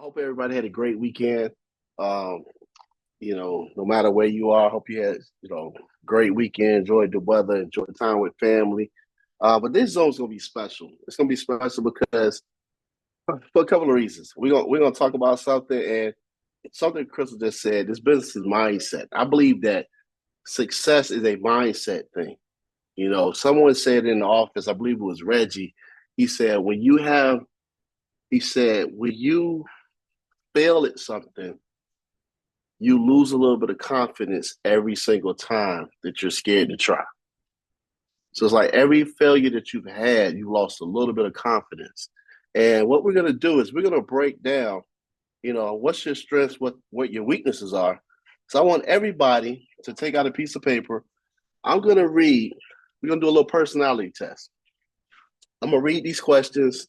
hope everybody had a great weekend. Um, no matter where you are, I hope you had, great weekend, enjoyed the weather, enjoyed the time with family. But this zone's gonna be special. It's gonna be special because for a couple of reasons. We're gonna talk about something and something Crystal just said. This business is mindset. I believe that success is a mindset thing. Someone said in the office, I believe it was Reggie. He said, when you fail at something, you lose a little bit of confidence every single time that you're scared to try. So it's like every failure that you've had, you lost a little bit of confidence. And what we're going to do is we're going to break down, what's your strengths, what your weaknesses are. So I want everybody to take out a piece of paper. I'm going to read, we're going to do a little personality test. I'm going to read these questions,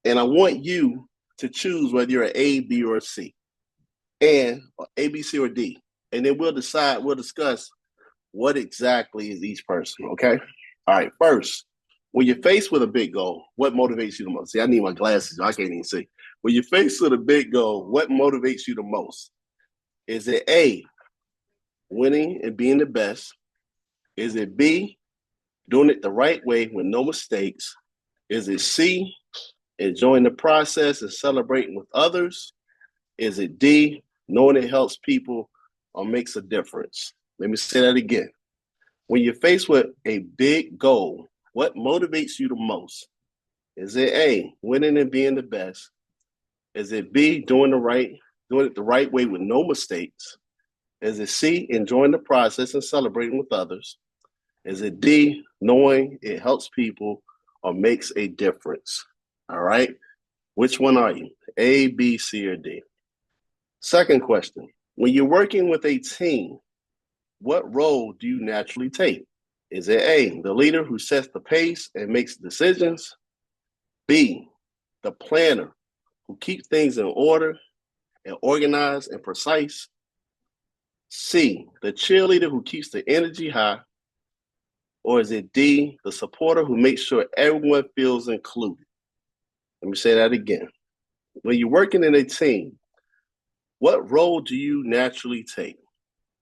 and I want you to choose whether you're an A, B, or a C. And A, B, C, or D. And then we'll discuss what exactly is each person, okay? All right, first, when you're faced with a big goal, what motivates you the most? See, I need my glasses. I can't even see. When you're faced with a big goal, what motivates you the most? Is it A, winning and being the best? Is it B, doing it the right way with no mistakes? Is it C, enjoying the process and celebrating with others? Is it D, knowing it helps people or makes a difference? Let me say that again. When you're faced with a big goal, what motivates you the most? Is it A, winning and being the best? Is it B, doing it the right way with no mistakes? Is it C, enjoying the process and celebrating with others? Is it D, knowing it helps people or makes a difference? All right. Which one are you? A, B, C, or D? Second question. When you're working with a team, what role do you naturally take? Is it A, the leader who sets the pace and makes decisions? B, the planner who keeps things in order and organized and precise? C, the cheerleader who keeps the energy high? Or is it D, the supporter who makes sure everyone feels included? Let me say that again. When you're working in a team, what role do you naturally take?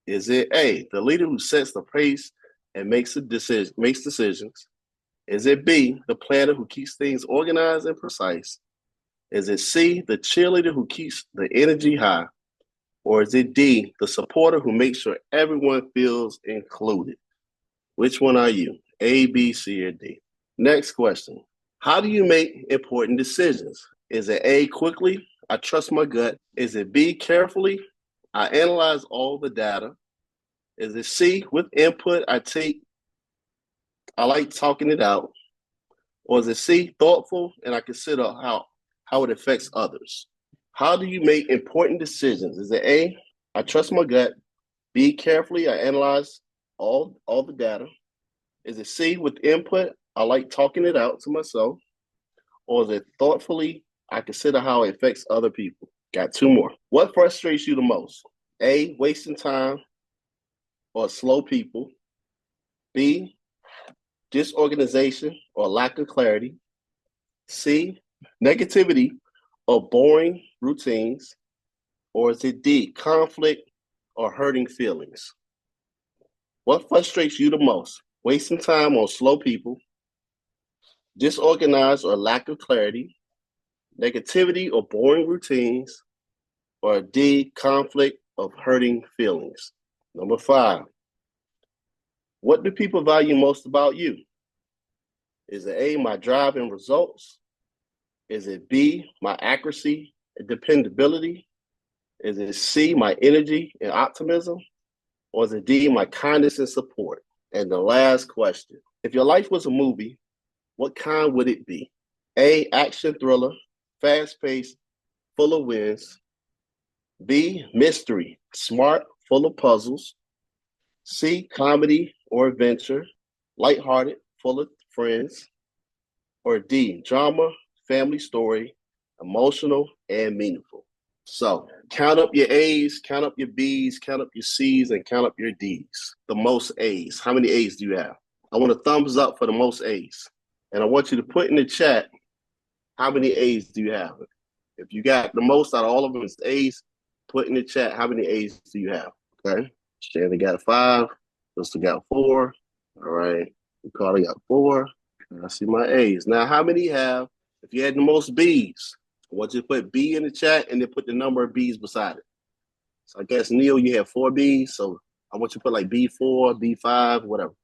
Is it A, the leader who sets the pace and makes decisions? Is it B, the planner who keeps things organized and precise? Is it C, the cheerleader who keeps the energy high? Or is it D, the supporter who makes sure everyone feels included? Which one are you? A, B, C, or D? Next question. How do you make important decisions? Is it A, quickly? I trust my gut. Is it B, carefully? I analyze all the data. Is it C, with input, I like talking it out? Or is it C, thoughtful, and I consider how it affects others? How do you make important decisions? Is it A, I trust my gut? B, carefully, I analyze all the data? Is it C, with input, I like talking it out to myself? Or is it thoughtfully, I consider how it affects other people? Got two more. What frustrates you the most? A, wasting time or slow people. B, disorganization or lack of clarity. C, negativity or boring routines. Or is it D, conflict or hurting feelings? What frustrates you the most? Wasting time on slow people, disorganized or lack of clarity, negativity or boring routines, or D, conflict of hurting feelings? Number 5, what do people value most about you? Is it A, my drive and results? Is it B, my accuracy and dependability? Is it C, my energy and optimism? Or is it D, my kindness and support? And the last question, if your life was a movie, what kind would it be? A, action thriller, fast-paced, full of wins. B, mystery, smart, full of puzzles. C, comedy or adventure, lighthearted, full of friends. Or D, drama, family story, emotional and meaningful. So count up your A's, count up your B's, count up your C's, and count up your D's. The most A's. How many A's do you have? I want a thumbs up for the most A's. And I want you to put in the chat, how many A's do you have? If you got the most out of all of them, it's A's. Put in the chat how many A's do you have? Okay. Shannon got 5. Crystal got 4. All right. Ricardo got 4. I see my A's. Now, how many have, if you had the most B's, I want you to put B in the chat and then put the number of B's beside it. So I guess, Neil, you have 4 B's. So I want you to put like B4, B5, whatever.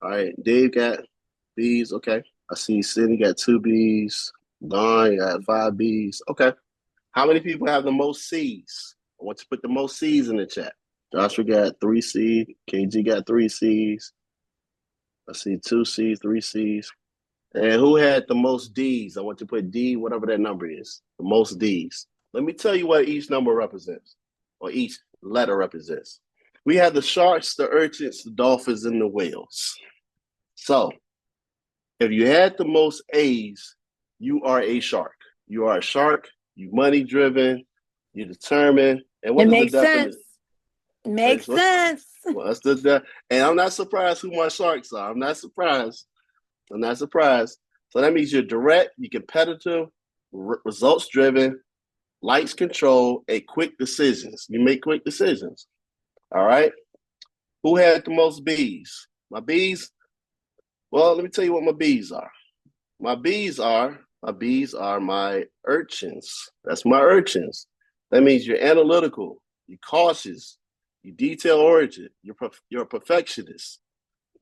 All right. Dave got B's. Okay. I see Cindy got 2 B's. Don got 5 B's. Okay. How many people have the most C's? I want you to put the most C's in the chat. Joshua got 3 C's. KG got 3 C's. I see 2 C's, 3 C's. And who had the most D's? I want you to put D, whatever that number is. The most D's. Let me tell you what each number represents, or each letter represents. We have the sharks, the urchins, the dolphins, and the whales. So if you had the most A's, you are a shark. You are a shark. You money driven. You're determined. And what it is makes the definition? Sense. Makes sense. Well, that's the and I'm not surprised who my sharks are. I'm not surprised. So that means you're direct, you're competitive, results driven, lights control, and quick decisions. You make quick decisions. All right. Who had the most B's? My B's. Well, let me tell you what my B's are. My B's are my urchins. That's my urchins. That means you're analytical, you're cautious, you're detail-oriented, you're a perfectionist.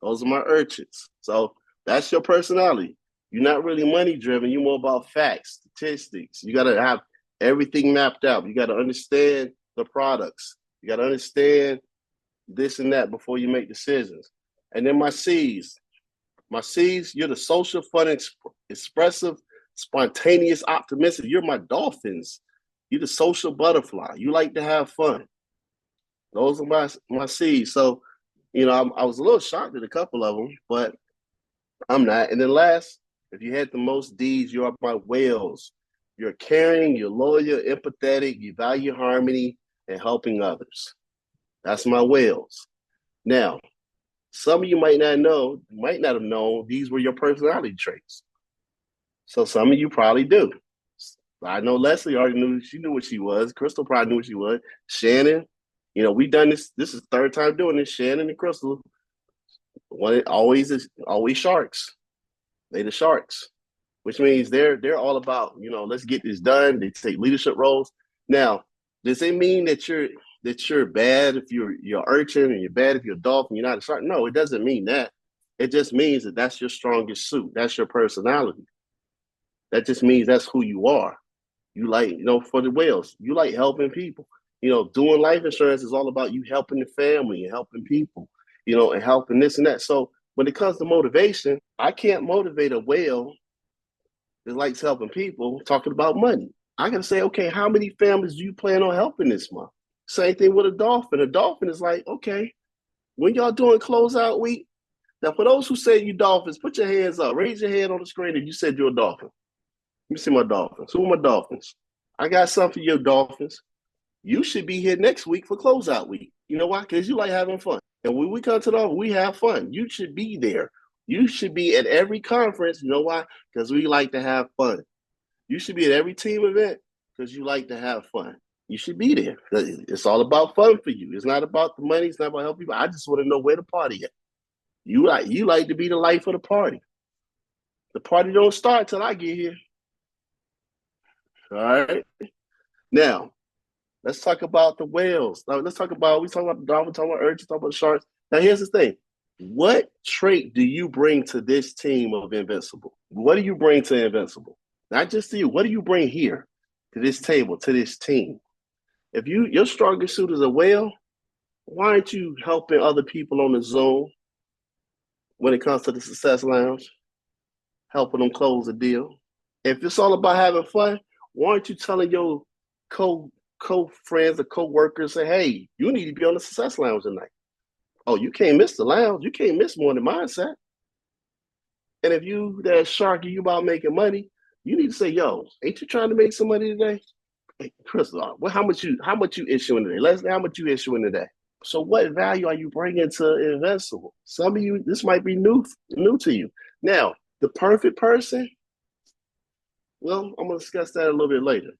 Those are my urchins. So that's your personality. You're not really money-driven. You're more about facts, statistics. You got to have everything mapped out. You got to understand the products. You got to understand this and that before you make decisions. And then my C's. My C's, you're the social, fun, expressive, spontaneous, optimistic. You're my dolphins. You're the social butterfly. You like to have fun. Those are my C's. So, I was a little shocked at a couple of them, but I'm not. And then last, if you had the most D's, you are my whales. You're caring, you're loyal, empathetic, you value harmony and helping others. That's my whales. Now, some of you might not have known these were your personality traits. So some of you probably do. I know Leslie already knew, she knew what she was. Crystal probably knew what she was. Shannon, we've done this. This is the third time doing this. Shannon and Crystal, always sharks. They the sharks, which means they're all about, let's get this done. They take leadership roles. Now, does it mean that you're bad if you're urchin and you're bad if you're a dolphin, you're not a shark? No, it doesn't mean that. It just means that that's your strongest suit. That's your personality. That just means that's who you are. You like, for the whales, you like helping people. Doing life insurance is all about you helping the family and helping people, and helping this and that. So when it comes to motivation, I can't motivate a whale that likes helping people talking about money. I got to say, okay, how many families do you plan on helping this month? Same thing with a dolphin. A dolphin is like, okay, when y'all doing closeout week, now for those who say you dolphins, put your hands up. Raise your hand on the screen if you said you're a dolphin. Let me see my dolphins. Who are my dolphins? I got something for your dolphins. You should be here next week for closeout week. You know why? Because you like having fun. And when we come to the office, we have fun. You should be there. You should be at every conference. You know why? Because we like to have fun. You should be at every team event because you like to have fun. You should be there. It's all about fun for you. It's not about the money. It's not about helping people. I just want to know where the party at. You like to be the life of the party. The party don't start till I get here. All right. Now, let's talk about the whales. Now, we talk about the dolphins, talk about urchins, talk about the sharks. Now, here's the thing. What trait do you bring to this team of Invincible? What do you bring to Invincible? Not just to you. What do you bring here to this table, to this team? If your strongest suit is a whale, why aren't you helping other people on the Zoom when it comes to the Success Lounge, helping them close a deal? If it's all about having fun, why aren't you telling your co-friends or co-workers, say, hey, you need to be on the Success Lounge tonight. Oh, you can't miss the lounge. You can't miss Morning Mindset. And if you that shark, you about making money, you need to say, yo, ain't you trying to make some money today? Hey, Crystal, how much you issuing today? Leslie, how much you issuing today? So what value are you bringing to Invincible? Some of you, this might be new to you. Now, the perfect person, well, I'm going to discuss that a little bit later.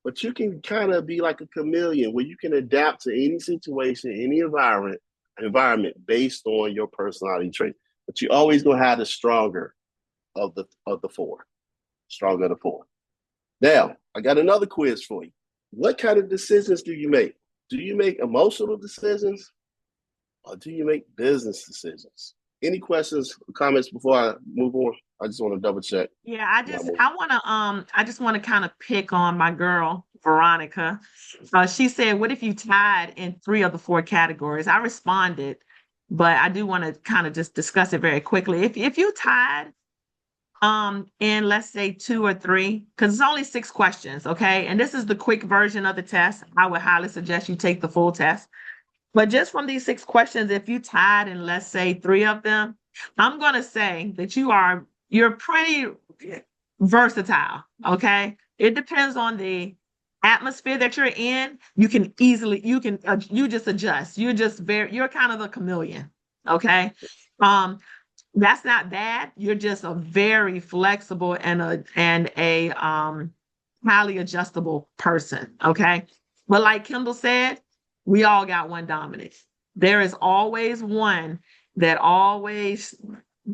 but you can kind of be like a chameleon where you can adapt to any situation, any environment based on your personality trait. But you always gonna have the stronger of the four, stronger of the four. Now, I got another quiz for you. What kind of decisions do you make? Do you make emotional decisions or do you make business decisions? Any questions, comments before I move on? I just want to double check. Yeah, I just want to kind of pick on my girl, Veronica. She said, what if you tied in three of the four categories? I responded, but I do want to kind of just discuss it very quickly. If you tied in, let's say, two or three, because it's only 6 questions, okay? And this is the quick version of the test. I would highly suggest you take the full test. But just from these 6 questions, if you tied in, let's say, three of them, I'm going to say that you're pretty versatile, okay? It depends on the atmosphere that you're in. You just adjust. You're kind of a chameleon, okay? That's not bad. You're just a very flexible and a highly adjustable person, okay? But like Kendall said, we all got one dominant. There is always one that always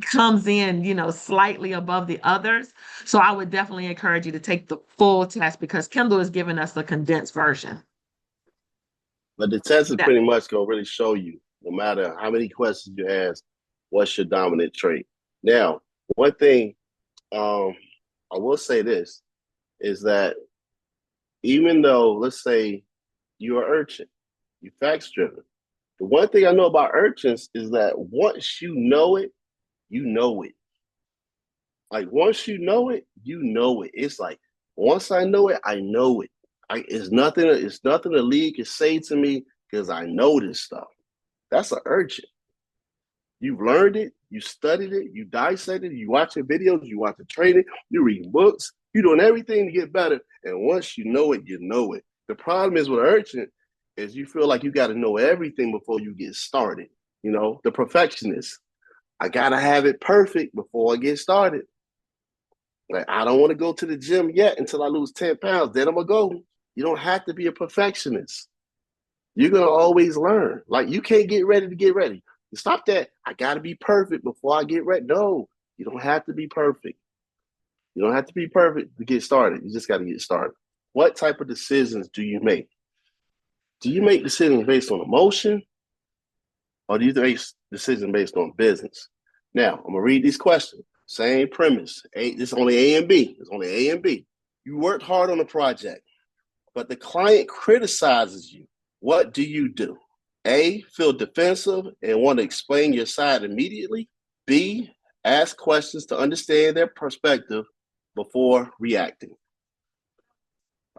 comes in, slightly above the others. So I would definitely encourage you to take the full test because Kendall is giving us the condensed version. But the test is pretty much going to really show you, no matter how many questions you ask, what's your dominant trait. Now, one thing I will say this is that even though, let's say, you're an urchin, you're facts driven. The one thing I know about urchins is that once you know it, you know it. Like once you know it, you know it. It's like once I know it, I know it. It's nothing. It's nothing the league can say to me because I know this stuff. That's an urchin. You've learned it. You studied it. You dissected it. You watching videos. You watching training. You reading books. You're doing everything to get better. And once you know it, you know it. The problem is with urchin is you feel like you got to know everything before you get started. The perfectionist. I got to have it perfect before I get started. Like, I don't want to go to the gym yet until I lose 10 pounds. Then I'm going to go. You don't have to be a perfectionist. You're going to always learn. Like, you can't get ready to get ready. Stop that. I got to be perfect before I get ready. No, you don't have to be perfect. You don't have to be perfect to get started. You just got to get started. What type of decisions do you make? Do you make decisions based on emotion or do you make decisions based on business? Now, I'm going to read these questions. Same premise. It's only A and B. It's only A and B. You worked hard on a project, but the client criticizes you. What do you do? A, feel defensive and want to explain your side immediately. B, ask questions to understand their perspective before reacting.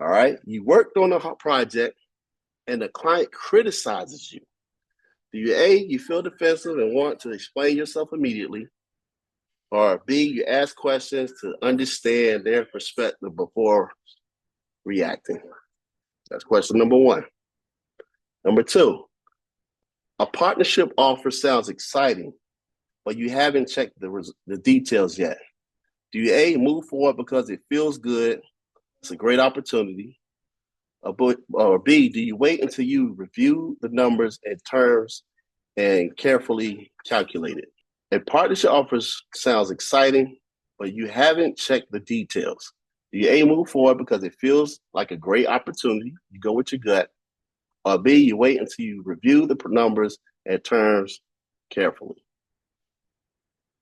All right. You worked on a project and the client criticizes you. Do you A, you feel defensive and want to explain yourself immediately? Or B, you ask questions to understand their perspective before reacting? That's question number one. Number two, a partnership offer sounds exciting, but you haven't checked the details yet. Do you A, move forward because it feels good, it's a great opportunity, or B, do you wait until you review the numbers and terms and carefully calculate it? A partnership offer sounds exciting, but you haven't checked the details. Do you A, move forward because it feels like a great opportunity, you go with your gut, or B, you wait until you review the numbers and terms carefully?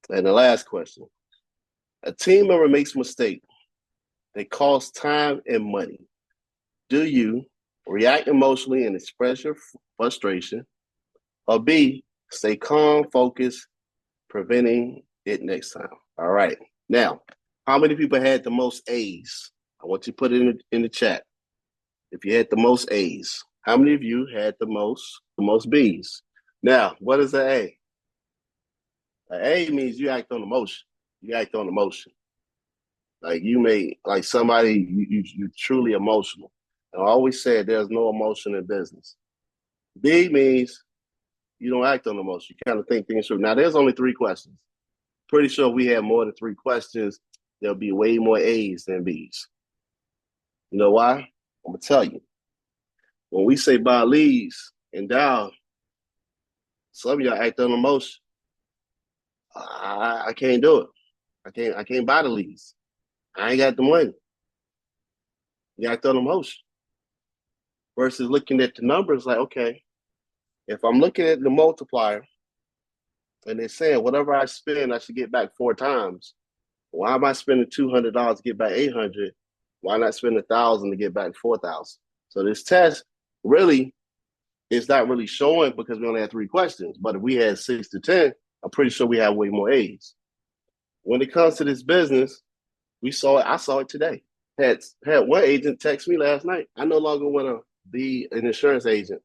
And the last question, a team member makes a mistake. They cost time and money. Do you react emotionally and express your frustration, or B, stay calm, focused, preventing it next time? All right. Now, how many people had the most A's? I want you to put it in the chat. If you had the most A's, how many of you had the most B's? Now, what is an A? An A means you act on emotion. You act on emotion. Like somebody, you truly emotional. And I always say there's no emotion in business. B means you don't act on emotion. You kind of think things through. Now, there's only 3 questions. Pretty sure we have more than 3 questions. There'll be way more A's than B's. You know why? I'm gonna tell you. When we say buy leads and dial, some of y'all act on emotion. I can't do it. I can't buy the leads. I ain't got the money. You act on emotion. Versus looking at the numbers like, okay, if I'm looking at the multiplier and they're saying whatever I spend, I should get back 4 times. Why am I spending $200 to get back 800? Why not spend 1,000 to get back 4,000? So this test really is not really showing because we only had 3 questions. But if we had 6 to 10, I'm pretty sure we have way more A's. When it comes to this business, we saw it. I saw it today. Had one agent text me last night. I no longer want to be an insurance agent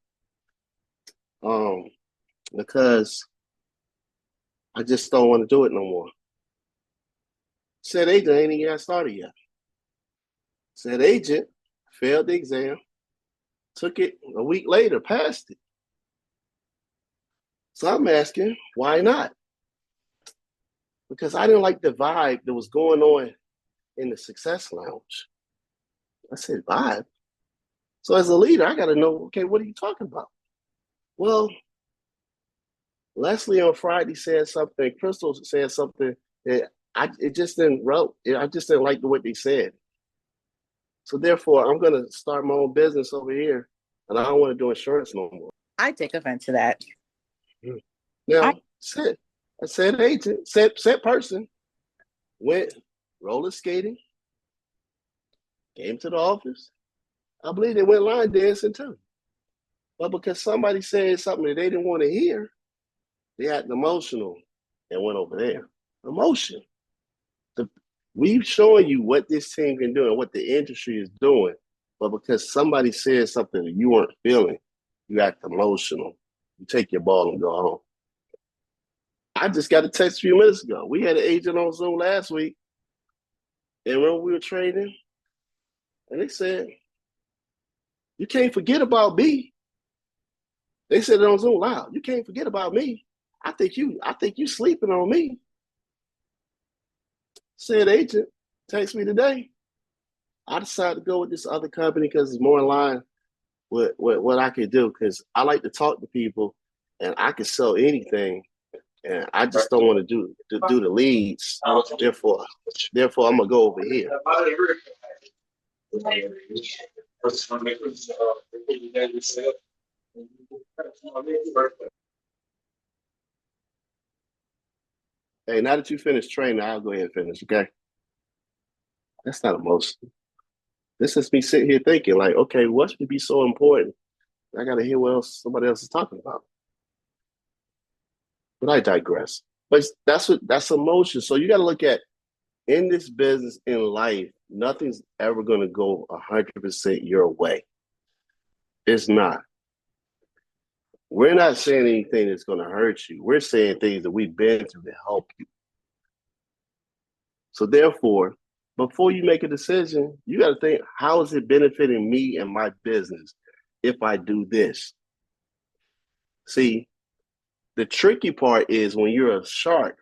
because I just don't want to do it no more. Said agent ain't even got started yet. Said agent failed the exam, took it a week later, passed it. So I'm asking, why not? Because I didn't like the vibe that was going on in the Success Lounge. I said, vibe? So as a leader, I got to know, okay, what are you talking about? Well, Leslie on Friday said something, Crystal said something that I just didn't like the way they said. So therefore, I'm going to start my own business over here, and I don't want to do insurance no more. I take offense to that. Now, said agent, said person, went roller skating, came to the office. I believe they went line dancing too. But because somebody said something that they didn't want to hear, they acted emotional and went over there. Emotion. We've shown you what this team can do and what the industry is doing. But because somebody said something that you weren't feeling, you act emotional. You take your ball and go home. I just got a text a few minutes ago. We had an agent on Zoom last week. And when we were trading, and they said, you can't forget about me. They said it on Zoom loud. You can't forget about me. I think you sleeping on me. Said agent, text me today. I decided to go with this other company because it's more in line with what I could do. Because I like to talk to people, and I can sell anything, and I just don't want to do the leads. Therefore, I'm gonna go over here. Hey, now that you finished training, I'll go ahead and finish, okay? That's not emotional. This is me sitting here thinking, like, okay, what should be so important? I got to hear what else somebody else is talking about. But I digress. But that's emotion. So you got to look at in this business, in life, nothing's ever going to go 100% your way. It's not. We're not saying anything that's going to hurt you. We're saying things that we've been through to help you. So therefore, before you make a decision, you got to think, how is it benefiting me and my business if I do this? See, the tricky part is when you're a shark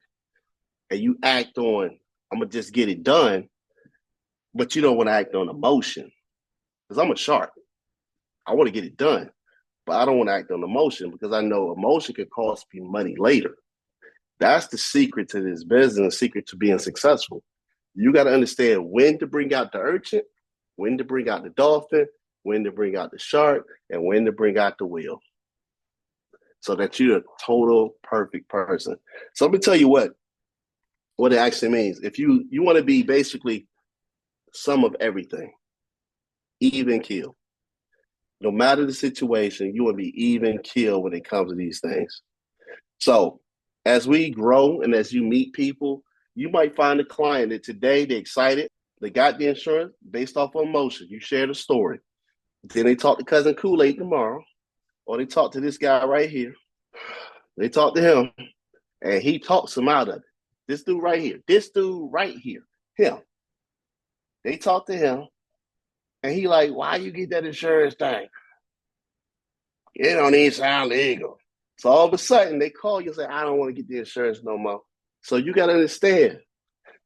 and you act on, I'm going to just get it done, but you don't want to act on emotion. Because I'm a shark. I want to get it done, but I don't want to act on emotion because I know emotion could cost me money later. That's the secret to this business, secret to being successful. You got to understand when to bring out the urchin, when to bring out the dolphin, when to bring out the shark, and when to bring out the whale. So that you're a total perfect person. So let me tell you what it actually means. If you want to be basically some of everything, even kill. No matter the situation, you want to be even kill when it comes to these things. So as we grow and as you meet people, you might find a client that today they're excited, they got the insurance based off of emotion. You share the story. Then they talk to cousin Kool-Aid tomorrow, or they talk to this guy right here. They talk to him, and he talks them out of it. This dude right here, him. They talk to him, and he like, why you get that insurance thing? It don't even sound legal. So all of a sudden, they call you and say, I don't want to get the insurance no more. So you got to understand,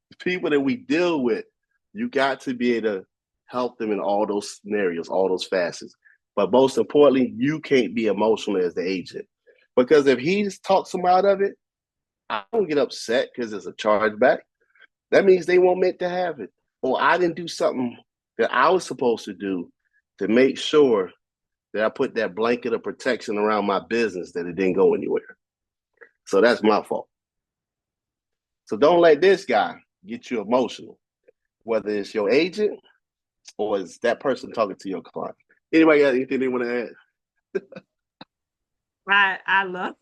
the people that we deal with, you got to be able to help them in all those scenarios, all those facets. But most importantly, you can't be emotional as the agent. Because if he talks them out of it, I don't get upset because it's a chargeback. That means they weren't meant to have it. Or I didn't do something that I was supposed to do to make sure that I put that blanket of protection around my business that it didn't go anywhere. So that's my fault. So don't let this guy get you emotional, whether it's your agent or it's that person talking to your client. Anybody got anything they want to add? I love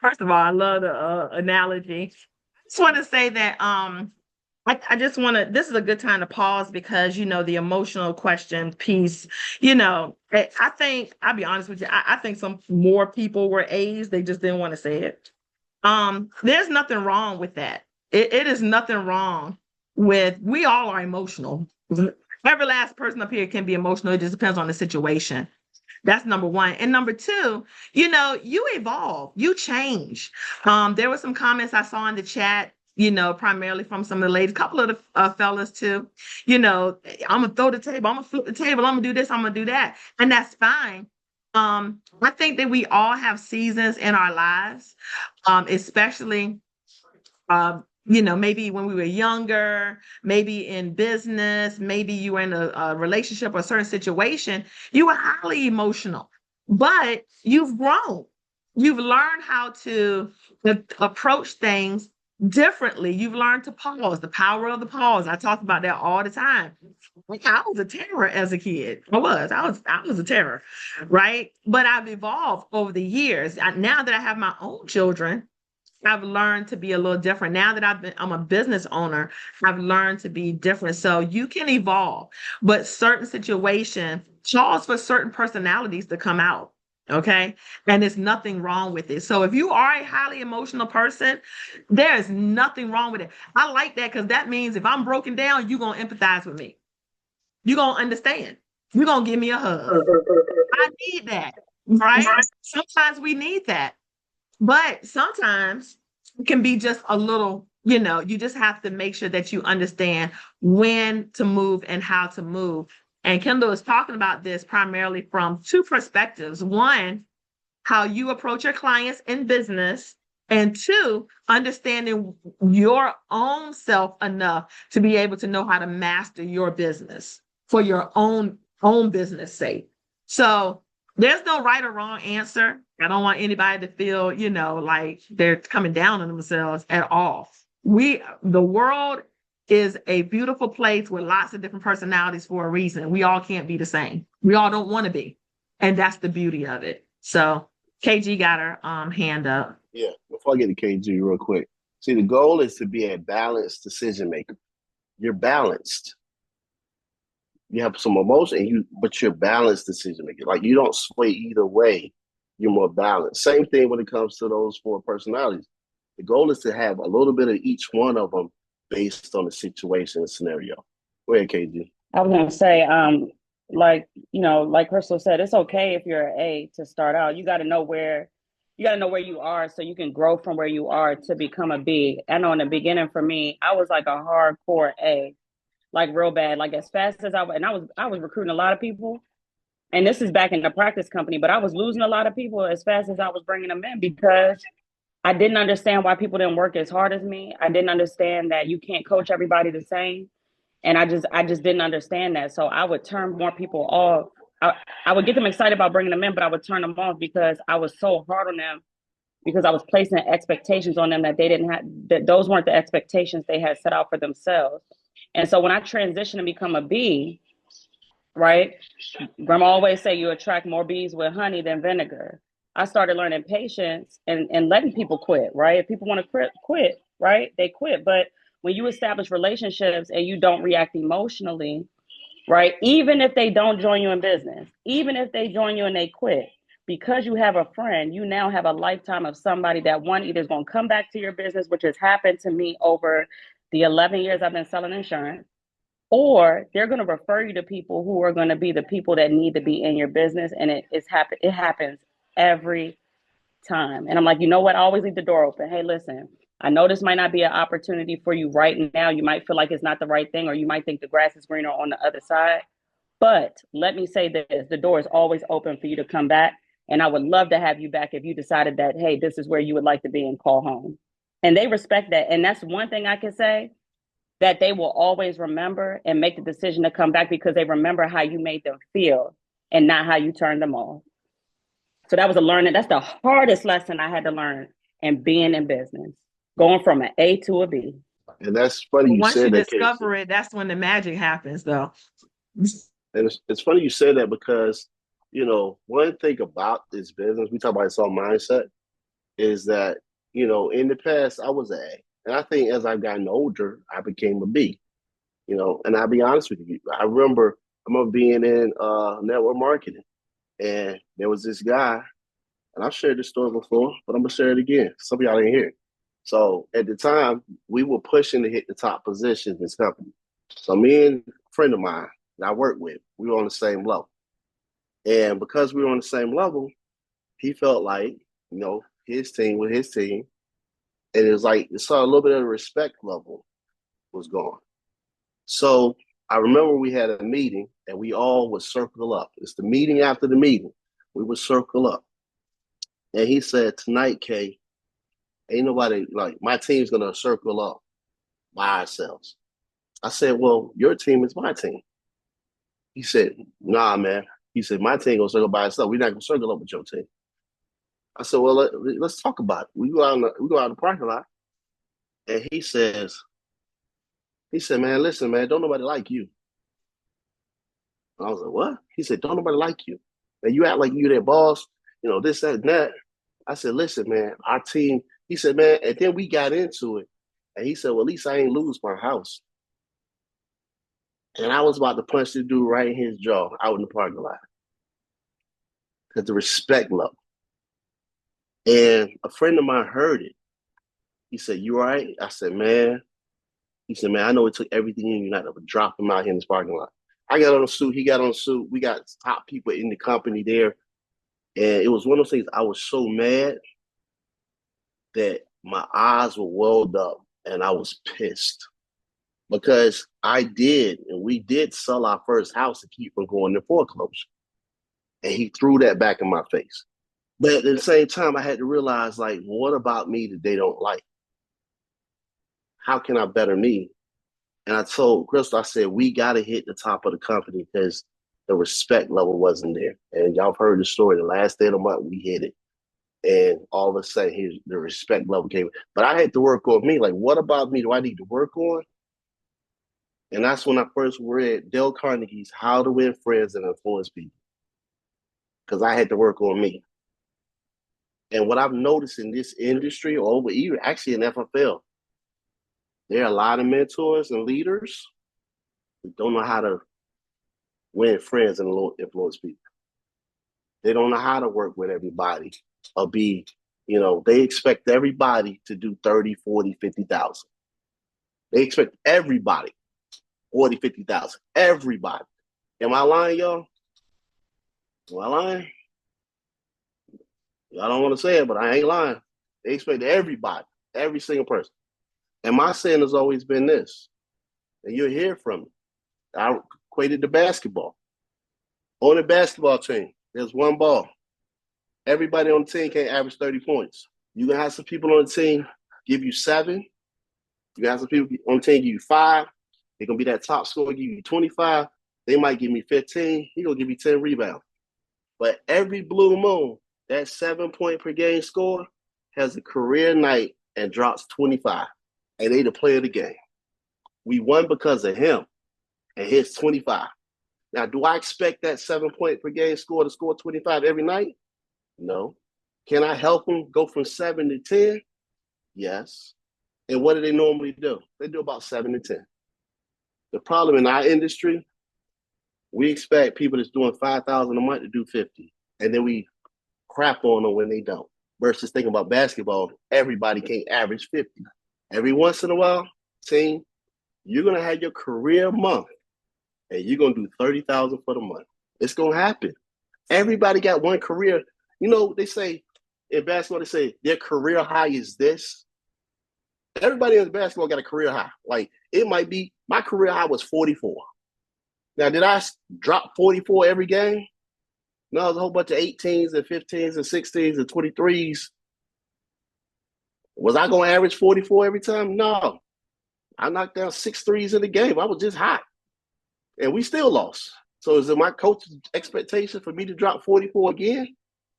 first of all, I love the analogy. I just want to say that I just want to, this is a good time to pause because, the emotional question piece, I think, I'll be honest with you, I think some more people were A's, they just didn't want to say it. There's nothing wrong with that. It is nothing wrong with, we all are emotional. Every last person up here can be emotional. It just depends on the situation. That's number one. And number two, you evolve, you change. There were some comments I saw in the chat, primarily from some of the ladies, a couple of the fellas too. I'm gonna throw the table, I'm gonna flip the table, I'm gonna do this, I'm gonna do that. And that's fine. I think that we all have seasons in our lives, especially maybe when we were younger, maybe in business, maybe you were in a relationship or a certain situation, you were highly emotional, but you've grown. You've learned how to approach things differently. You've learned to pause, the power of the pause. I talk about that all the time. I was a terror as a kid. I was a terror, right? But I've evolved over the years. Now that I have my own children, I've learned to be a little different. Now that I'm a business owner, I've learned to be different. So you can evolve, but certain situations cause for certain personalities to come out. Okay. And there's nothing wrong with it. So if you are a highly emotional person, there is nothing wrong with it. I like that because that means if I'm broken down, you're going to empathize with me. You're going to understand. You're going to give me a hug. I need that. Right. Sometimes we need that. But sometimes it can be just a little, you just have to make sure that you understand when to move and how to move. And Kendall is talking about this primarily from two perspectives. One, how you approach your clients in business. And two, understanding your own self enough to be able to know how to master your business for your own business sake. So there's no right or wrong answer. I don't want anybody to feel, like they're coming down on themselves at all. The world is a beautiful place with lots of different personalities for a reason. We all can't be the same. We all don't want to be. And that's the beauty of it. So KG got her hand up. Yeah, before I get to KG real quick. See, the goal is to be a balanced decision maker. You're balanced. You have some emotion, but you're balanced decision maker. Like you don't sway either way. You're more balanced. Same thing when it comes to those four personalities. The goal is to have a little bit of each one of them based on the situation and scenario. Go ahead, KG. I was going to say, like Crystal said, it's okay if you're an A to start out. You got to know where you are so you can grow from where you are to become a B. I know in the beginning for me, I was like a hardcore A, like real bad. Like as fast as I was recruiting a lot of people. And this is back in the practice company, but I was losing a lot of people as fast as I was bringing them in because I didn't understand why people didn't work as hard as me. I didn't understand that you can't coach everybody the same. And I just didn't understand that. So I would turn more people off. I would get them excited about bringing them in, but I would turn them off because I was so hard on them because I was placing expectations on them that they didn't have, that those weren't the expectations they had set out for themselves. And so when I transitioned to become a B, right? Grandma always say you attract more bees with honey than vinegar. I started learning patience and letting people quit, right? If people want to quit, right? They quit. But when you establish relationships and you don't react emotionally, right? Even if they don't join you in business, even if they join you and they quit, because you have a friend, you now have a lifetime of somebody that one either is going to come back to your business, which has happened to me over the 11 years I've been selling insurance, or they're going to refer you to people who are going to be the people that need to be in your business. And it happens every time. And I'm like, you know what? I always leave the door open. Hey, listen, I know this might not be an opportunity for you right now. You might feel like it's not the right thing, or you might think the grass is greener on the other side. But let me say this, the door is always open for you to come back. And I would love to have you back if you decided that, hey, this is where you would like to be and call home. And they respect that. And that's one thing I can say, that they will always remember and make the decision to come back because they remember how you made them feel and not how you turned them off. So that was a learning. That's the hardest lesson I had to learn in being in business, going from an A to a B. And that's funny But you once you said that, discover Casey. it, that's when the magic happens, though. And it's funny you said that because, one thing about this business, we talk about it's all mindset, is that, in the past, I was an A. And I think as I've gotten older, I became a B, and I'll be honest with you. I remember being in network marketing, and there was this guy, and I've shared this story before, but I'm going to share it again. Some of y'all didn't hear it. So at the time, we were pushing to hit the top position in this company. So me and a friend of mine that I worked with, we were on the same level. And because we were on the same level, he felt like, his team with his team. And it was like, it saw a little bit of the respect level was gone. So I remember we had a meeting and we all would circle up. It's the meeting after the meeting. We would circle up. And he said, tonight, Kay, ain't nobody, like, my team's going to circle up by ourselves. I said, well, your team is my team. He said, nah, man. He said, my team going to circle by itself. We're not going to circle up with your team. I said, well, let's talk about it. We go out in the parking lot. And he said, man, listen, man, don't nobody like you. And I was like, what? He said, don't nobody like you. And you act like you their boss, this, that, and that. I said, listen, man, our team, he said, man, and then we got into it. And he said, well, at least I ain't lose my house. And I was about to punch the dude right in his jaw out in the parking lot. Because the respect level. And a friend of mine heard it. He said, you all right? I said, man. He said, man, I know it took everything in you not to drop him out here in this parking lot. I got on a suit. He got on a suit. We got top people in the company there. And it was one of those things, I was so mad that my eyes were welled up and I was pissed. Because we did sell our first house to keep from going to foreclosure. And he threw that back in my face. But at the same time, I had to realize, like, what about me that they don't like? How can I better me? And I told Crystal, I said, we got to hit the top of the company because the respect level wasn't there. And y'all have heard the story. The last day of the month, we hit it. And all of a sudden, the respect level came. But I had to work on me. Like, what about me do I need to work on? And that's when I first read Dale Carnegie's How to Win Friends and Influence People. Because I had to work on me. And what I've noticed in this industry, or even actually in FFL, there are a lot of mentors and leaders who don't know how to win friends and influence people. They don't know how to work with everybody or be, they expect everybody to do 30, 40, 50,000. They expect everybody 40, 50,000. Everybody. Am I lying, y'all? Am I lying? I don't want to say it, but I ain't lying. They expect everybody, every single person. And my saying has always been this, and you'll hear from me. I equated to basketball. On the basketball team, there's one ball. Everybody on the team can't average 30 points. You can have some people on the team give you 7. You can have some people on the team give you 5. They're going to be that top scorer, give you 25. They might give me 15. He's going to give you 10 rebounds. But every blue moon, that 7-point per game score has a career night and drops 25. And they the player of the game. We won because of him and his 25. Now, do I expect that 7-point per game score to score 25 every night? No. Can I help him go from 7 to 10? Yes. And what do they normally do? They do about 7 to 10. The problem in our industry, we expect people that's doing 5,000 a month to do 50. And then we crap on them when they don't. Versus thinking about basketball, everybody can't average 50. Every once in a while, team, you're going to have your career month and you're going to do 30,000 for the month. It's going to happen. Everybody got one career. They say in basketball, they say their career high is this. Everybody in basketball got a career high. Like it might be my career high was 44. Now, did I drop 44 every game? No, it was a whole bunch of 18s and 15s and 16s and 23s. Was I going to average 44 every time? No. I knocked down 6 threes in the game. I was just hot. And we still lost. So is it my coach's expectation for me to drop 44 again?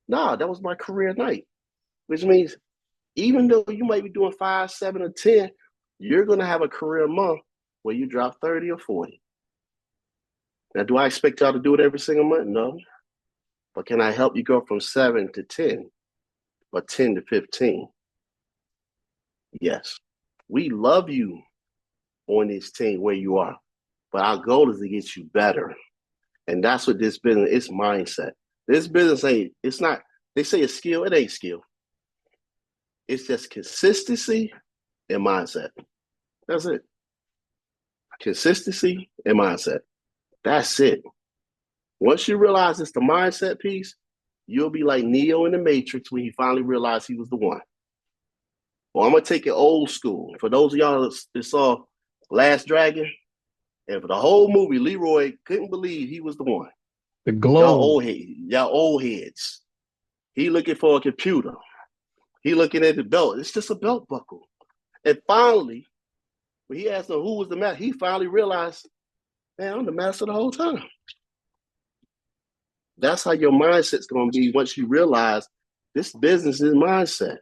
No, that was my career night. Which means even though you might be doing 5, 7, or 10, you're going to have a career month where you drop 30 or 40. Now, do I expect y'all to do it every single month? No. But can I help you go from 7 to 10 or 10 to 15? Yes. We love you on this team where you are, but our goal is to get you better. And that's what this business is, mindset. This business it's not, they say it's skill, it ain't skill. It's just consistency and mindset. That's it. Consistency and mindset. That's it. Once you realize it's the mindset piece, you'll be like Neo in the Matrix when he finally realized he was the one. Well, I'm going to take it old school. For those of y'all that saw Last Dragon, and for the whole movie, Leroy couldn't believe he was the one. The glow. Y'all old heads. He looking for a computer. He looking at the belt. It's just a belt buckle. And finally, when he asked him who was the master, he finally realized, man, I'm the master the whole time. That's how your mindset's going to be once you realize this business is mindset.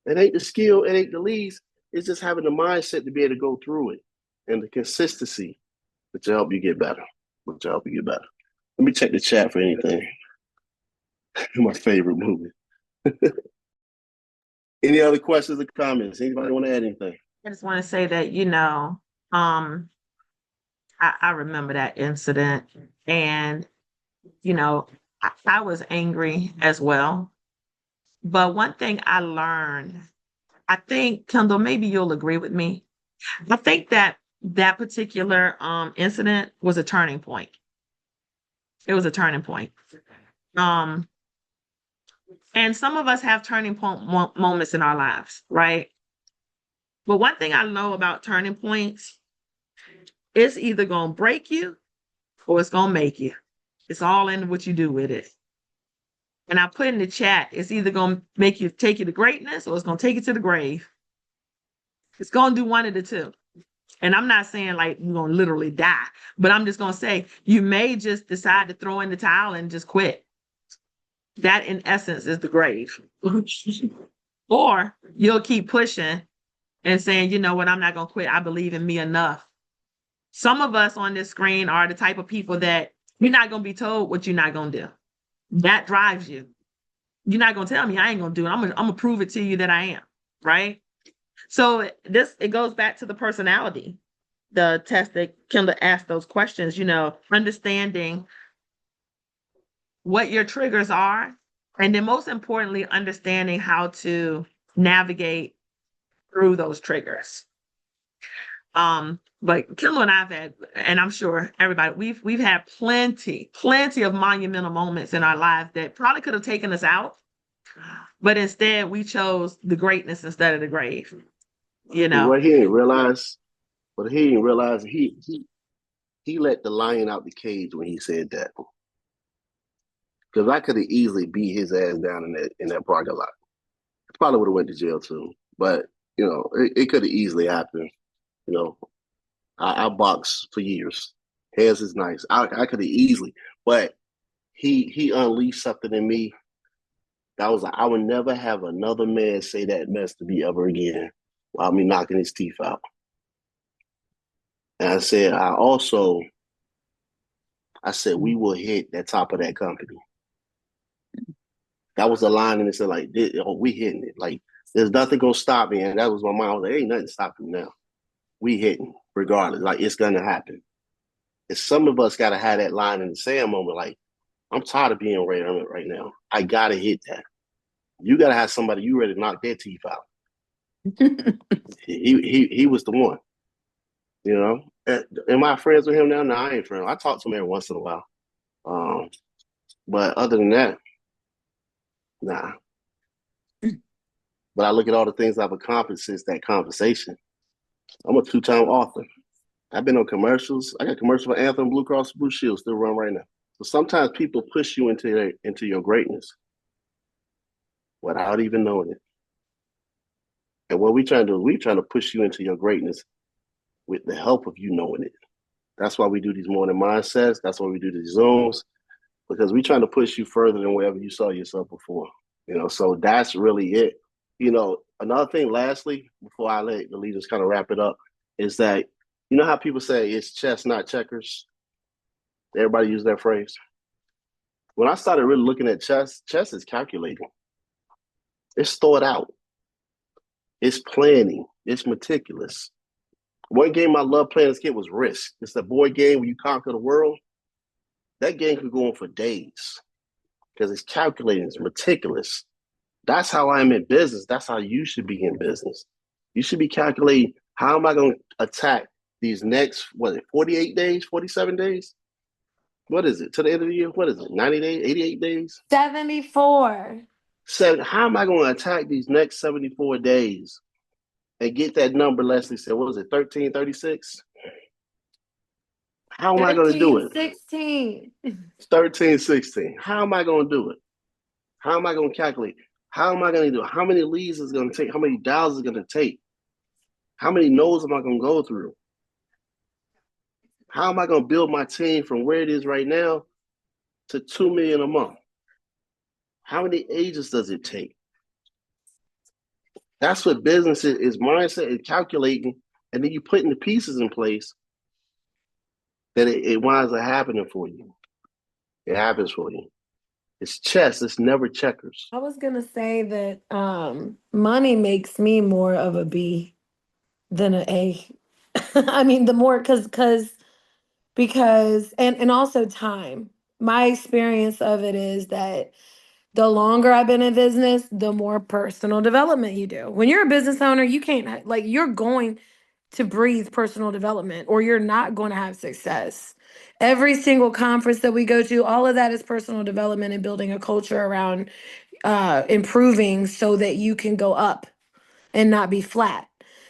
It ain't the skill, it ain't the leads. It's just having the mindset to be able to go through it and the consistency which will help you get better. Let me check the chat for anything. My favorite movie. Any other questions or comments? Anybody want to add anything? I just want to say that, I remember that incident, and, I was angry as well. But one thing I learned, I think, Kendall, maybe you'll agree with me. I think that particular incident was a turning point. It was a turning point. And some of us have turning point moments in our lives, right? But one thing I know about turning points, it's either going to break you or it's going to make you. It's all in what you do with it. And I put in the chat, it's either going to take you to greatness or it's going to take you to the grave. It's going to do one of the two. And I'm not saying like you're going to literally die, but I'm just going to say you may just decide to throw in the towel and just quit. That in essence is the grave. Or you'll keep pushing and saying, you know what, I'm not going to quit. I believe in me enough. Some of us on this screen are the type of people that you're not going to be told what you're not going to do. That drives you. You're not going to tell me I ain't going to do it. I'm going to prove it to you that I am, right? So it goes back to the personality, the test that Kendall asked those questions, understanding what your triggers are, and then most importantly, understanding how to navigate through those triggers. But Kendall and I've had, and I'm sure everybody, we've had plenty of monumental moments in our lives that probably could have taken us out, but instead we chose the greatness instead of the grave. What he didn't realize, he let the lion out the cage when he said that. Because I could have easily beat his ass down in that parking lot. Probably would have went to jail too. But it could have easily happened. I boxed for years. Hands is nice. I could have easily, but he unleashed something in me that was like, I would never have another man say that mess to me ever again while me knocking his teeth out. And I said, we will hit that top of that company. That was the line, and it said, like, we hitting it. Like, there's nothing going to stop me. And that was my mind. I was like, ain't nothing stopping me now. We hitting, regardless. Like, it's going to happen. And some of us got to have that line in the sand moment. Like, I'm tired of being right now. I got to hit that. You got to have somebody you ready to knock their teeth out. he was the one. Am I friends with him now? No, I ain't friends. I talk to him every once in a while. But other than that, nah. But I look at all the things I've accomplished since that conversation. I'm a 2-time author. I've been on commercials. I got commercials for Anthem, Blue Cross Blue Shield still run right now. So sometimes people push you into your greatness without even knowing it. And what we trying to do, we trying to push you into your greatness with the help of you knowing it. That's why we do these morning mindsets. That's why we do these Zooms, because we're trying to push you further than wherever you saw yourself before. So that's really it. Another thing, lastly, before I let the leaders kind of wrap it up, is that how people say it's chess, not checkers? Everybody use that phrase. When I started really looking at chess is calculating. It's thought out. It's planning. It's meticulous. One game I loved playing as a kid was Risk. It's a board game where you conquer the world. That game could go on for days because it's calculating, it's meticulous. That's how I am in business. That's how you should be in business. You should be calculating, how am I going to attack these next, 48 days, 47 days? What is it? To the end of the year? What is it? 90 days, 88 days? 74. How am I going to attack these next 74 days and get that number Leslie said? What was it, 1336? How am I going to do it? 16. 1316. How am I going to do it? How am I going to calculate? How am I going to do it? How many leads is it going to take? How many dials is it going to take? How many no's am I going to go through? How am I going to build my team from where it is right now to 2 million a month? How many agents does it take? That's what business is mindset and calculating, and then you putting the pieces in place that it winds up happening for you. It happens for you. It's chess. It's never checkers. I was gonna say that money makes me more of a B than an A. I mean, the more because and also time. My experience of it is that the longer I've been in business, the more personal development you do. When you're a business owner, you can't you're going to breathe personal development or you're not going to have success. Every single conference that we go to, all of that is personal development and building a culture around improving so that you can go up and not be flat.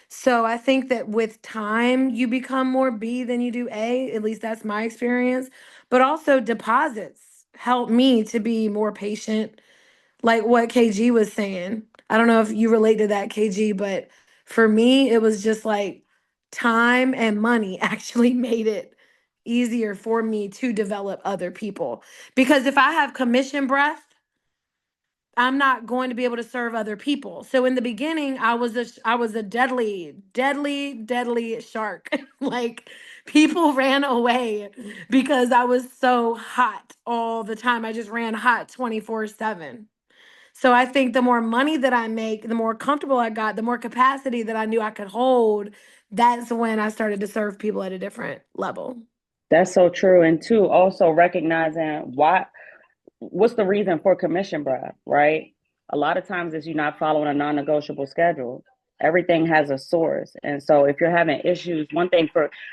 So I think that with time, you become more B than you do A. At least that's my experience. But also deposits help me to be more patient, like what KG was saying. I don't know if you relate to that, KG, but for me, it was just like time and money actually made it easier for me to develop other people. Because if I have commission breath, I'm not going to be able to serve other people. So in the beginning, I was a deadly shark. Like people ran away because I was so hot all the time. I just ran hot 24/7. So I think the more money that I make, the more comfortable I got, the more capacity that I knew I could hold, that's when I started to serve people at a different level. That's so true. And two, also recognizing what's the reason for commission breath, right? A lot of times it's you not following a non-negotiable schedule. Everything has a source. And so if you're having issues, one thing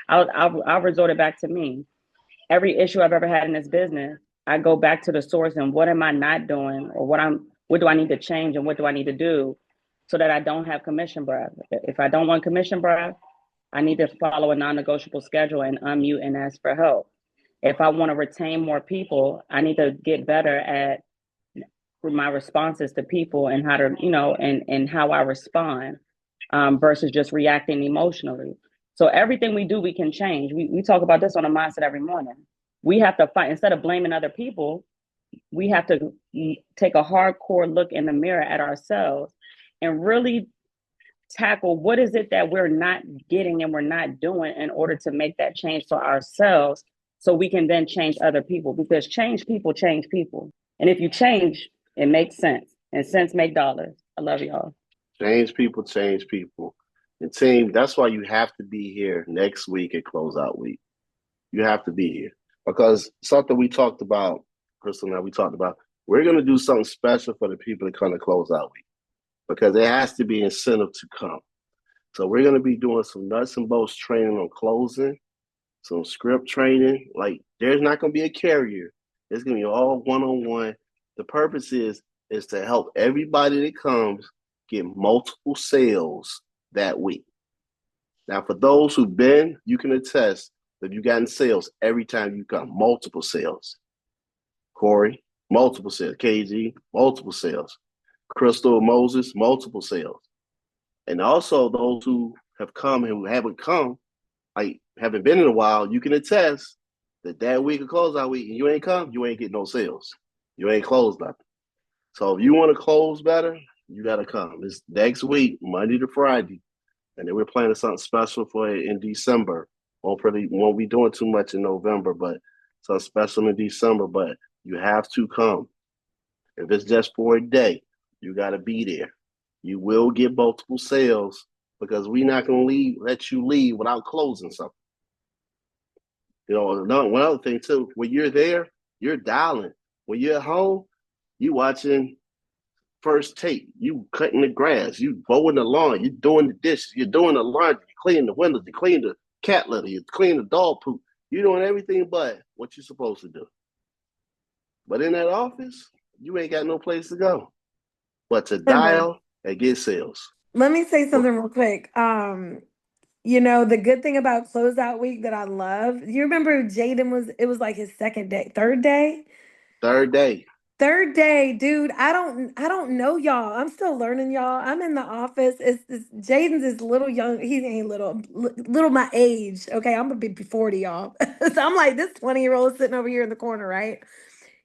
I'll resort it back to me. Every issue I've ever had in this business, I go back to the source and what am I not doing, or what do I need to change and what do I need to do so that I don't have commission breath. If I don't want commission breath, I need to follow a non-negotiable schedule and unmute and ask for help. If I want to retain more people, I need to get better at my responses to people and how to, and how I respond versus just reacting emotionally. So everything we do, we can change. We talk about this on a mindset every morning. We have to fight, instead of blaming other people, we have to take a hardcore look in the mirror at ourselves and really tackle what is it that we're not getting and we're not doing in order to make that change for ourselves so we can then change other people, because change people. And if you change, it makes sense, and sense make dollars. I love y'all. Change people, change people. And team, that's why you have to be here next week at closeout week. You have to be here because something we talked about, Crystal and I, we're going to do something special for the people that come to closeout week because there has to be incentive to come. So we're going to be doing some nuts and bolts training on closing, some script training. Like there's not going to be a carrier. It's going to be all one-on-one. The purpose is to help everybody that comes get multiple sales that week. Now, for those who've been, you can attest that you've gotten sales every time you come, multiple sales. Corey, multiple sales. KG, multiple sales. Crystal, Moses, multiple sales. And also those who have come and who haven't come, like haven't been in a while, you can attest that week of closeout week, and you ain't come, you ain't getting no sales. You ain't closed nothing. So if you want to close better, you got to come. It's next week, Monday to Friday. And then we're planning something special for it in December. Won't be doing too much in November, but something special in December. But you have to come. If it's just for a day, you got to be there. You will get multiple sales because we're not going to let you leave without closing something. You know, one other thing too, when you're there, you're dialing. When you're at home, you watching First Take, you cutting the grass, you mowing the lawn, you doing the dishes, you're doing the laundry, you cleaning the windows, you clean the cat litter, you clean the dog poop. You're doing everything but what you're supposed to do. But in that office, you ain't got no place to go but to dial and get sales. Let me say something real quick. You know, the good thing about closeout week that I love, you remember Jaden it was like his third day? Third day, dude. I don't know y'all. I'm still learning y'all. I'm in the office. It's Jaden's is little young. He ain't little my age. Okay, I'm gonna be 40, y'all. So I'm like this 20-year-old sitting over here in the corner, right?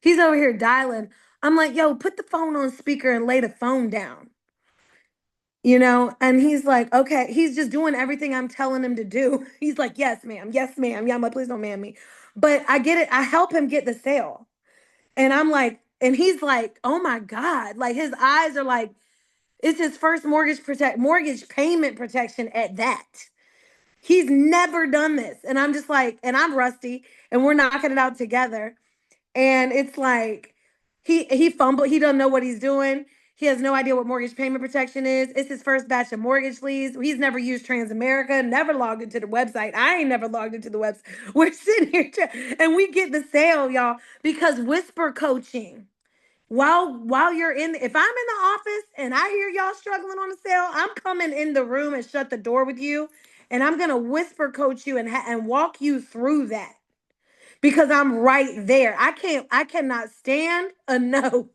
He's over here dialing. I'm like, yo, put the phone on speaker and lay the phone down. You know, and he's like, okay, he's just doing everything I'm telling him to do. He's like, yes, ma'am. Yes, ma'am. Yeah, I'm like, please don't man me. But I get it. I help him get the sale. And I'm like, and he's like, oh my God. Like his eyes are like, it's his first mortgage payment protection at that. He's never done this. And I'm just like, and I'm rusty and we're knocking it out together. And it's like he fumbled, he doesn't know what he's doing. He has no idea what mortgage payment protection is. It's his first batch of mortgage leads. He's never used Transamerica, never logged into the website. I ain't never logged into the website. We're sitting here and we get the sale, y'all, because whisper coaching. While you're if I'm in the office and I hear y'all struggling on the sale, I'm coming in the room and shut the door with you, and I'm gonna whisper coach you and walk you through that because I'm right there. I cannot stand a no.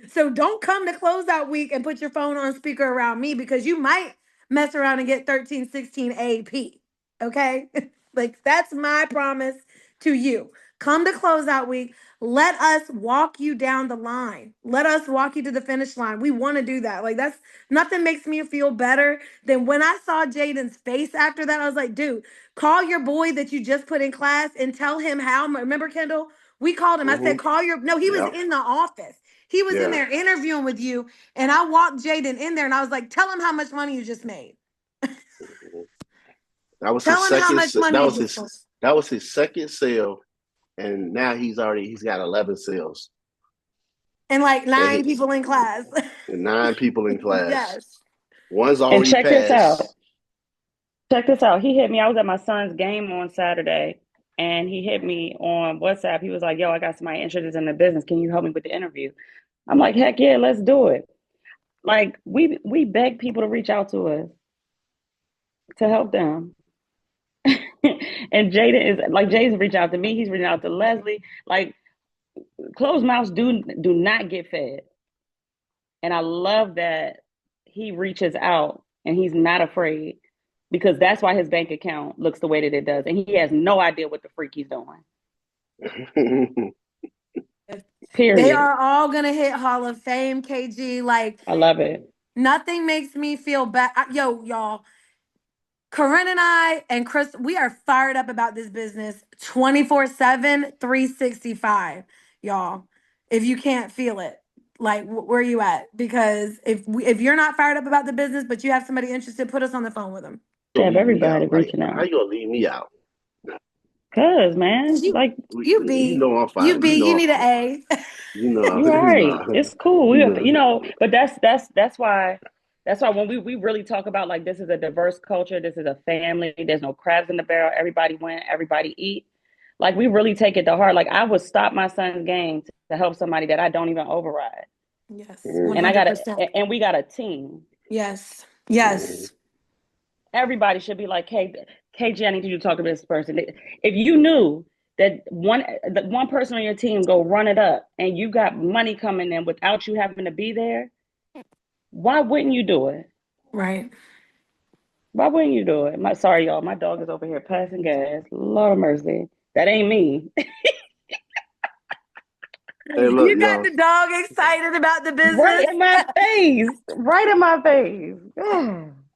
So don't come to closeout week and put your phone on speaker around me because you might mess around and get 1316 AP. Okay? Like that's my promise to you. Come to closeout week. Let us walk you down the line. Let us walk you to the finish line. We want to do that. Like that's nothing makes me feel better than when I saw Jaden's face after that. I was like, dude, call your boy that you just put in class and tell him how. Remember, Kendall? We called him. I said, call your no, he was in the office. He was in there interviewing with you. And I walked Jaden in there and I was like, tell him how much money you just made. That was his second. That was his second sale, and now he's got 11 sales. And like 9 people in class. 9 people in class. Yes. One's already check passed. Check this out. He hit me. I was at my son's game on Saturday, and he hit me on WhatsApp. He was like, yo, I got somebody interested in the business. Can you help me with the interview? I'm like, heck yeah, let's do it. Like, we beg people to reach out to us to help them. And Jaden is like, Jay's reaching out to me. He's reaching out to Leslie. Like, closed mouths do not get fed. And I love that he reaches out and he's not afraid, because that's why his bank account looks the way that it does. And he has no idea what the freak he's doing. Period. They are all going to hit Hall of Fame, KG. Like, I love it. Nothing makes me feel bad. Yo, y'all. Corinne and I and Chris, we are fired up about this business 24/7, 365, y'all. If you can't feel it, like where are you at? Because if you're not fired up about the business, but you have somebody interested, put us on the phone with them. Have everybody reaching out. How you gonna leave me out? Cause man, like you know I'm fine. You need an A. You know, you're right. It's cool. But that's why when we really talk about like this is a diverse culture, this is a family, there's no crabs in the barrel, everybody win, everybody eat. Like we really take it to heart. Like I would stop my son's game to help somebody that I don't even override. Yes. 100%. And we got a team. Yes. Yes. Everybody should be like, hey, KG, I need you to talk to this person. If you knew that one person on your team go run it up and you got money coming in without you having to be there, why wouldn't you do it? Right. Why wouldn't you do it? Sorry, y'all. My dog is over here passing gas. Lord of mercy. That ain't me. Hey, look, You got y'all. the dog excited about the Right business. in my face. Right in my face.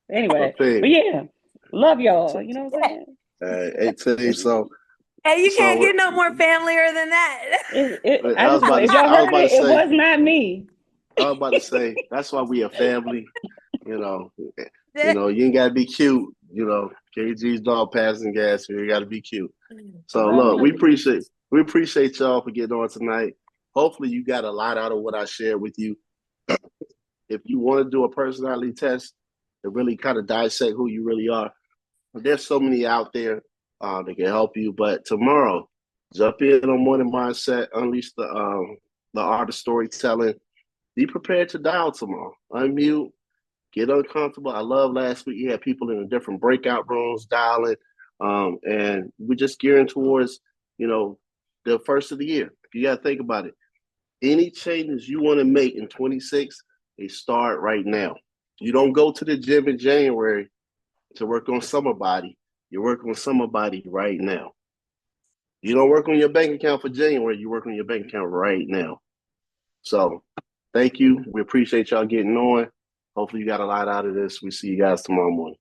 Anyway, but yeah, love y'all. You know what I'm saying? 18. So, Hey, you can't so get no more familiar than that. I just, if y'all I was heard about to it, it say, was not me. that's why we a family. You know, you ain't gotta be cute. KG's dog passing gas. You gotta be cute. So Love look, we you. appreciate y'all for getting on tonight. Hopefully, you got a lot out of what I shared with you. If you want to do a personality test to really kind of dissect who you really are, there's so many out there that can help you. But tomorrow, jump in on Morning Mindset, unleash the art of storytelling. Be prepared to dial tomorrow. Unmute, get uncomfortable. I love last week you had people in the different breakout rooms dialing, and we're just gearing towards the first of the year. You got to think about it. Any changes you want to make in 26, they start right now. You don't go to the gym in January to work on summer body. You work on summer body right now. You don't work on your bank account for January. You work on your bank account right now. So thank you. We appreciate y'all getting on. Hopefully you got a lot out of this. We see you guys tomorrow morning.